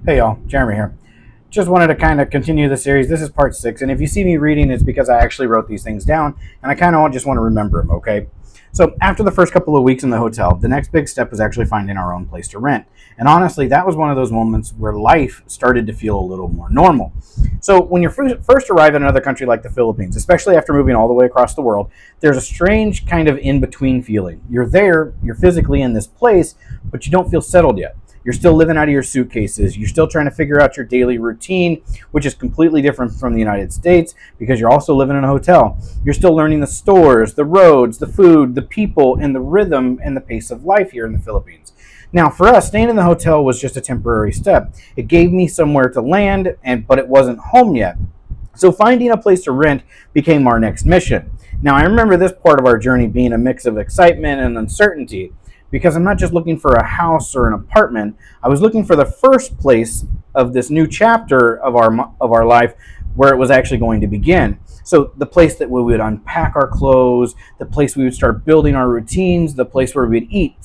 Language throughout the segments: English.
Hey y'all, Jeremy here. Just wanted to kind of continue the series. This is part 6, and if you see me reading, it's because I actually wrote these things down, and I kind of just want to remember them, okay? So after the first couple of weeks in the hotel, the next big step was actually finding our own place to rent. And honestly, that was one of those moments where life started to feel a little more normal. So when you first arrive in another country like the Philippines, especially after moving all the way across the world, there's a strange kind of in-between feeling. You're there, you're physically in this place, but you don't feel settled yet. You're still living out of your suitcases. You're still trying to figure out your daily routine, which is completely different from the United States because you're also living in a hotel. You're still learning the stores, the roads, the food, the people, and the rhythm and the pace of life here in the Philippines. Now, for us, staying in the hotel was just a temporary step. It gave me somewhere to land, but it wasn't home yet. So finding a place to rent became our next mission. Now, I remember this part of our journey being a mix of excitement and uncertainty because I'm not just looking for a house or an apartment. I was looking for the first place of this new chapter of our life where it was actually going to begin. So the place that we would unpack our clothes, the place we would start building our routines, the place where we'd eat,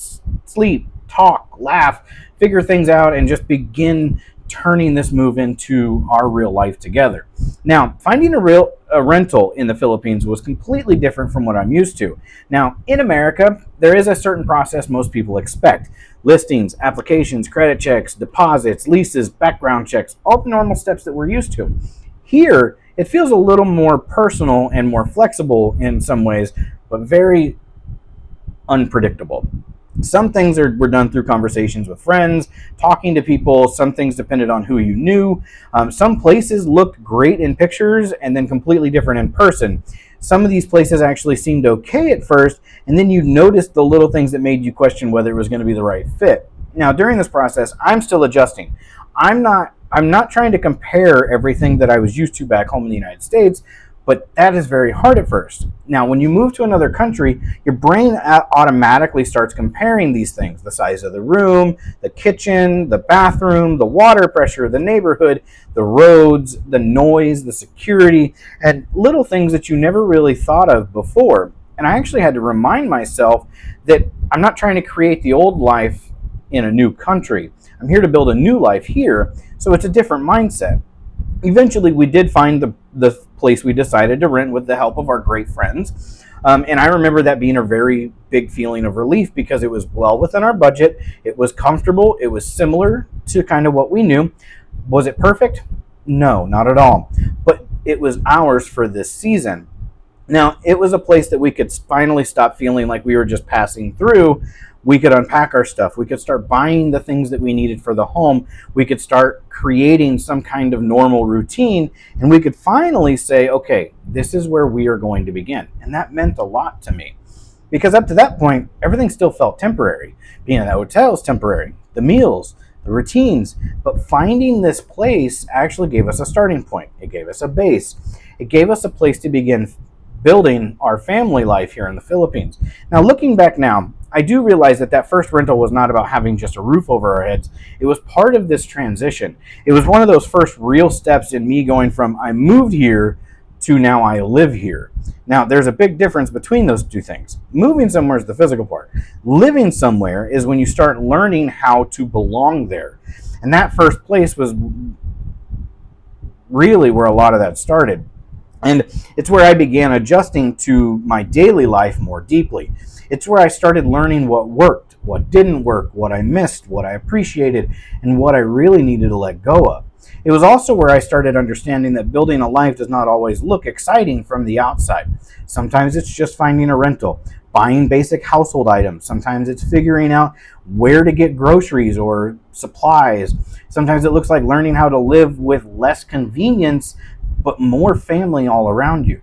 sleep, talk, laugh, figure things out, and just begin turning this move into our real life together. Now, finding a rental in the Philippines was completely different from what I'm used to. Now, in America, there is a certain process most people expect. Listings, applications, credit checks, deposits, leases, background checks, all the normal steps that we're used to. Here, it feels a little more personal and more flexible in some ways, but very unpredictable. Some things were done through conversations with friends, talking to people. Some things depended on who you knew. Some places looked great in pictures and then completely different in person. Some of these places actually seemed okay at first, and then you noticed the little things that made you question whether it was going to be the right fit. Now, during this process, I'm still adjusting. I'm not trying to compare everything that I was used to back home in the United States, but that is very hard at first. Now, when you move to another country, your brain automatically starts comparing these things: the size of the room, the kitchen, the bathroom, the water pressure, the neighborhood, the roads, the noise, the security, and little things that you never really thought of before. And I actually had to remind myself that I'm not trying to create the old life in a new country. I'm here to build a new life here, so it's a different mindset. Eventually, we did find the place we decided to rent with the help of our great friends. And I remember that being a very big feeling of relief because it was well within our budget. It was comfortable. It was similar to kind of what we knew. Was it perfect? No, not at all. But it was ours for this season. Now, it was a place that we could finally stop feeling like we were just passing through. We could unpack our stuff. We could start buying the things that we needed for the home. We could start creating some kind of normal routine. And we could finally say, okay, this is where we are going to begin. And that meant a lot to me. Because up to that point, everything still felt temporary. Being in that hotel is temporary. The meals, the routines. But finding this place actually gave us a starting point. It gave us a base. It gave us a place to begin building our family life here in the Philippines. Now, looking back now, I do realize that first rental was not about having just a roof over our heads. It was part of this transition. It was one of those first real steps in me going from I moved here to now I live here. Now, there's a big difference between those two things. Moving somewhere is the physical part. Living somewhere is when you start learning how to belong there. And that first place was really where a lot of that started. And it's where I began adjusting to my daily life more deeply. It's where I started learning what worked, what didn't work, what I missed, what I appreciated, and what I really needed to let go of. It was also where I started understanding that building a life does not always look exciting from the outside. Sometimes it's just finding a rental, buying basic household items. Sometimes it's figuring out where to get groceries or supplies. Sometimes it looks like learning how to live with less convenience but more family all around you.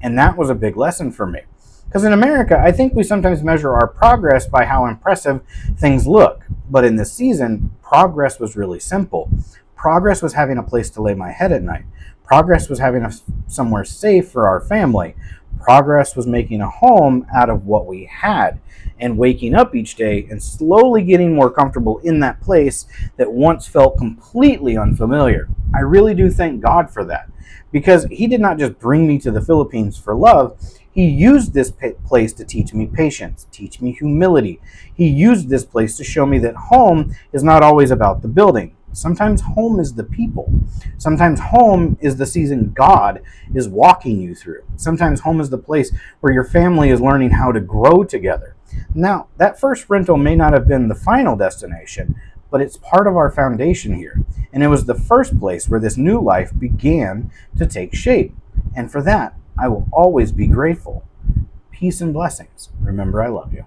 And that was a big lesson for me. Because in America, I think we sometimes measure our progress by how impressive things look. But in this season, progress was really simple. Progress was having a place to lay my head at night. Progress was having somewhere safe for our family. Progress was making a home out of what we had and waking up each day and slowly getting more comfortable in that place that once felt completely unfamiliar. I really do thank God for that because He did not just bring me to the Philippines for love. He used this place to teach me patience, teach me humility. He used this place to show me that home is not always about the building. Sometimes home is the people. Sometimes home is the season God is walking you through. Sometimes home is the place where your family is learning how to grow together. Now, that first rental may not have been the final destination, but it's part of our foundation here. And it was the first place where this new life began to take shape. And for that, I will always be grateful. Peace and blessings. Remember, I love you.